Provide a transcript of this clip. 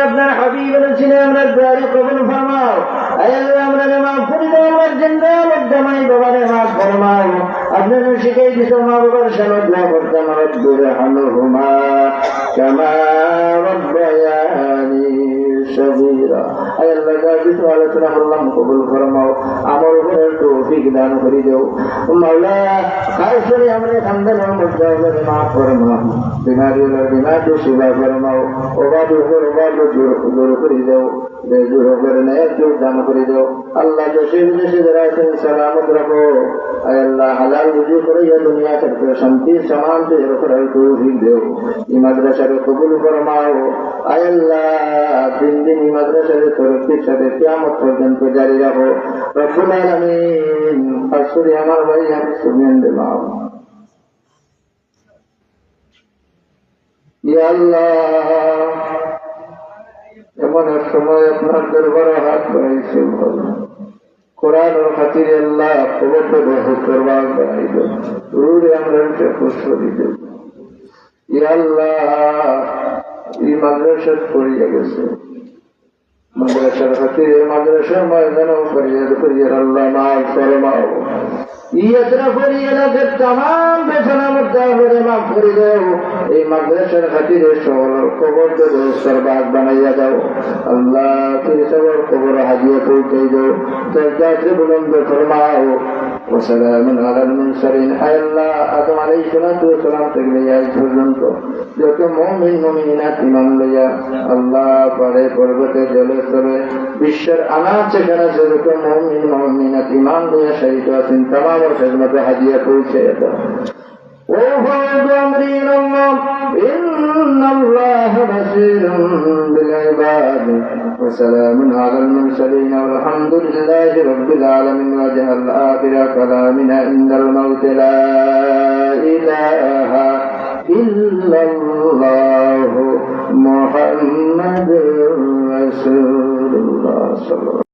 আপনার হাবিব বলেছিলেন আমরা দোয়ারে কবুল ফরমাও। আল্লাহ আমরা মাফ করে দাও, আমার জিন্দা জামাই বাবারে মাফ ফরমাও। আপনারা শিখাই দিত মা বাবার সামনে দোয়া করতাম, রব্বি রহমহুমা কামা রাব্বায়ানি সগীরা। আল্লাহ গাজিত আলোচনা করলাম কবুল ফরমাও, আমল করার তৌফিক দান করে দাও মাওলা। খাস করে আমরা খানদানের মধ্যে মাফ ফরমাও, বিমারি হলে বিমারি সেবা ফরমাও, অবাধ দূর করে দাও, দূর করে নেয় দান করে দাও। আল্লাহ দেশে বিদেশে যারা আছেন সালামত রাখো। আল্লাহ হালাল রুজি করে দুনিয়া থেকে শান্তি সমান করার তৌফিক দেও। এই মাদ্রাসার কবুল ফরমাও। আল্লাহ দিন দিন এই মাদ্রাসার তরফির সাথে কিয়ামত পর্যন্ত জারি রাখো রব্বুল আলামিন। আসলে আমার ভাই আমি শুনেন দেবাও ইয়া আল্লাহ, এমন এক সময় আপনার দরবারে হাত বাড়াইছে কোরআনের খাতিরে আল্লাহ কবর করবার বানাই দেব, রুড়ে আমরা পুষ্প দিতে। ইয়া আল্লাহ এই মাদ্রাসা পড়িয়া গেছে, মাদ্রাসার খাতিরে মাদ্রাসার ময়দানও ফরিয়াদ করিয়া আল্লাহ মাফ ফরমাও। ইয়াতরা করিয়া এলাকার তামাম বেছানা মধ্যে মাফ করে দাও। এই মাদ্রাসার খাতিরে সকল কবর সরবাদ বানাইয়া দাও আল্লাহ। তুমি সবার কবর হাজিয়া পৌঁছে দাও, দরজাকে বুলন্দ ফরমাও। وسلام على المرسلين। আল্লাহ আদম আলাইহিস সালাম থেকে আজ পর্যন্ত যত মুমিন মুমিনাত ঈমান লইয়া আল্লাহ পারে পর্বতে জলে স্থলে বিশ্বের আনাচে কানাচে যত মুমিন মুমিনাত ঈমান লইয়া শহীদ আছেন तमाम খিদমতে হাজিয়া পৌঁছে দাও। وفوض أمري إلى الله إن الله بصير بالعباد وسلام على المرسلين والحمد لله رب العالمين. واجعل آخر كلامنا عند الموت لا إله إلا الله محمد رسول الله صلى الله عليه وسلم.